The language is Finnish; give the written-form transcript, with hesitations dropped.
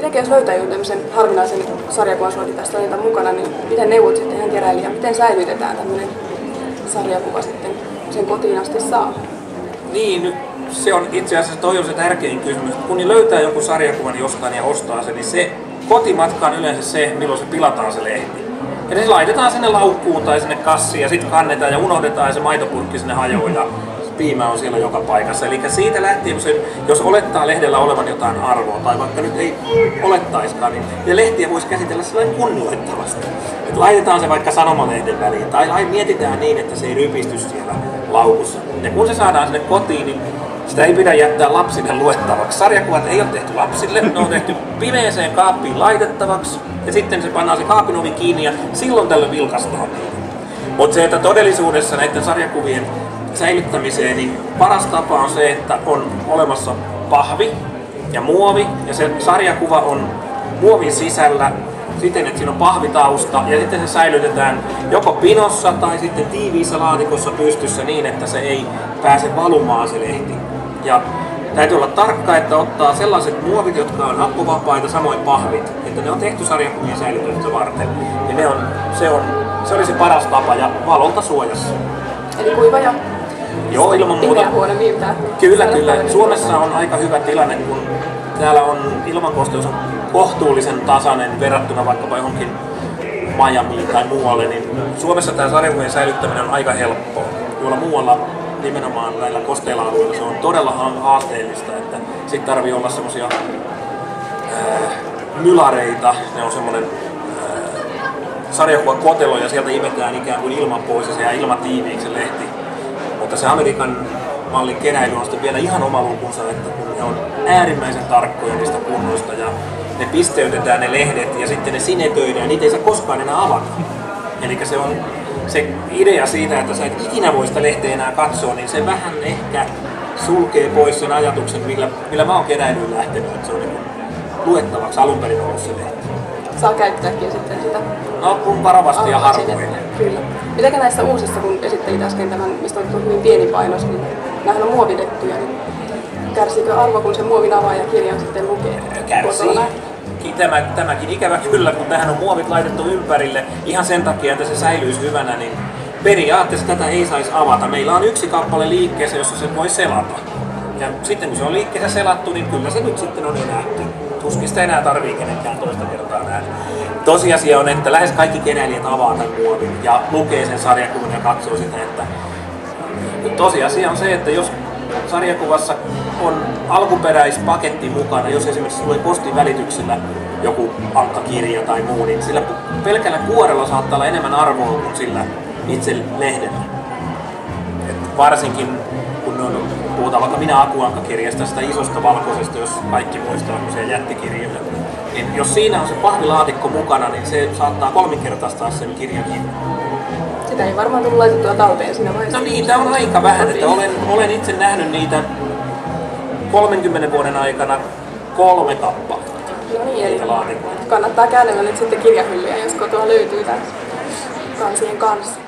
Miten jos löytää jonkun tämmöisen harvinaisen sarjakuvan suoritetaan niitä mukana, niin miten neuvot sitten ihan keräilijä, miten säilytetään tämmöinen sarjakuva sitten sen kotiin asti saa? Niin, se on itse asiassa toi on se tärkein kysymys. Kun löytää jonkun sarjakuvan jostain ja ostaa sen, niin se kotimatka on yleensä se, milloin se pilataan se lehti. Eli se laitetaan sinne laukkuun tai sinne kassiin ja sitten kannetaan ja unohdetaan ja se maitopurkki sinne hajoaa ja piimä on siellä joka paikassa. Eli siitä lähtien, jos olettaa lehdellä olevan jotain arvoa tai vaikka nyt ei olettaiskaan, niin lehtiä voisi käsitellä sellainen kunnioittavasti. Että laitetaan se vaikka sanomalehden väliin tai mietitään niin, että se ei rypisty siellä laukussa. Ja kun se saadaan sinne kotiin, niin sitä ei pidä jättää lapsille luettavaksi. Sarjakuvat ei ole tehty lapsille, ne on tehty pimeeseen kaappiin laitettavaksi ja sitten se pannaan se kaapin ovi kiinni ja silloin tällöin vilkastaa niitä. Mutta se, että todellisuudessa näiden sarjakuvien säilyttämiseen, niin paras tapa on se, että on olemassa pahvi ja muovi ja se sarjakuva on muovin sisällä siten, että siinä on pahvitausta ja sitten se säilytetään joko pinossa tai sitten tiiviissä laatikossa pystyssä niin, että se ei pääse valumaan se lehti. Ja täytyy olla tarkka, että ottaa sellaiset muovit, jotka on happovapaita, samoin pahvit, että ne on tehty sarjakuvien säilytystä varten. Ja se olisi paras tapa ja valolta suojassa. Eli kuiva ja joo, ilman muuta. Kyllä. Suomessa on aika hyvä tilanne, kun täällä on ilmankosteus on kohtuullisen tasainen verrattuna vaikkapa johonkin Miamiin tai muualle, niin Suomessa tämä sarjakuvien säilyttäminen on aika helppoa. Tuolla muualla nimenomaan näillä kosteilla alueilla se on todella haasteellista, että sitten tarvii olla semmosia mylareita, ne on semmoinen sarjakuvakotelo ja sieltä imetään ikään kuin ilman pois ja se jää ilmatiiviiksi se lehti. Mutta se Amerikan mallin keräily on sitten vielä ihan oma lukunsa, että kun ne on äärimmäisen tarkkoja niistä kunnoista ja ne pisteytetään ne lehdet ja sitten ne sinetöidään ja niitä ei saa koskaan enää avata. Eli se on se idea siitä, että sä et ikinä voi sitä lehteä enää katsoa, niin se vähän ehkä sulkee pois sen ajatuksen, millä mä oon keräilyyn lähtenyt, että se on niin luettavaksi alun perin ollut se lehti. Saa käyttääkin sitten sitä. No, kun varovasti ja harvoin. Kyllä. Mitenkä näissä uusissa, kun esittelit äsken tämän, mistä on hyvin pieni painos, niin nämähän on muovitettuja, niin kärsiikö arvo, kun se muovin avaaja kirjan sitten lukee? Kärsii. Tämäkin ikävä kyllä, kun tähän on muovit laitettu ympärille ihan sen takia, että se säilyisi hyvänä, niin periaatteessa tätä ei saisi avata. Meillä on yksi kappale liikkeessä, jossa se voi selata. Ja sitten kun se on liikkeessä selattu, niin kyllä se nyt sitten on jo nähty. Tuskin sitä enää tarvii kenenkään toista kertaa nähdä. Tosiasia on, että lähes kaikki keräilijät avaa tämän muovin ja lukee sen sarjakuvan ja katsoo sitä, että tosiasia on se, että jos sarjakuvassa on alkuperäispaketti mukana, jos esimerkiksi tulee postin välityksellä joku ankkakirja tai muu, niin sillä pelkällä kuorella saattaa olla enemmän arvoa kuin sillä itse lehdellä. Et varsinkin kun puhutaan vaikka Minä Aku-ankkakirjasta, sitä isosta valkoisesta, jos kaikki muistaa sen jättikirjoja, niin jos siinä on se pahvilaatikko mukana, niin se saattaa kolminkertaistaa sen kirjan hinnan. Sitä ei varmaan tullut laitettua talteen siinä vaiheessa. No niitä on aika vähän, että olen itse nähnyt niitä 30 vuoden aikana 3 kappaletta. No niin, eli kannattaa käännellä nyt sitten kirjahyllyjä, jos kotoa löytyy tämän kansien kanssa.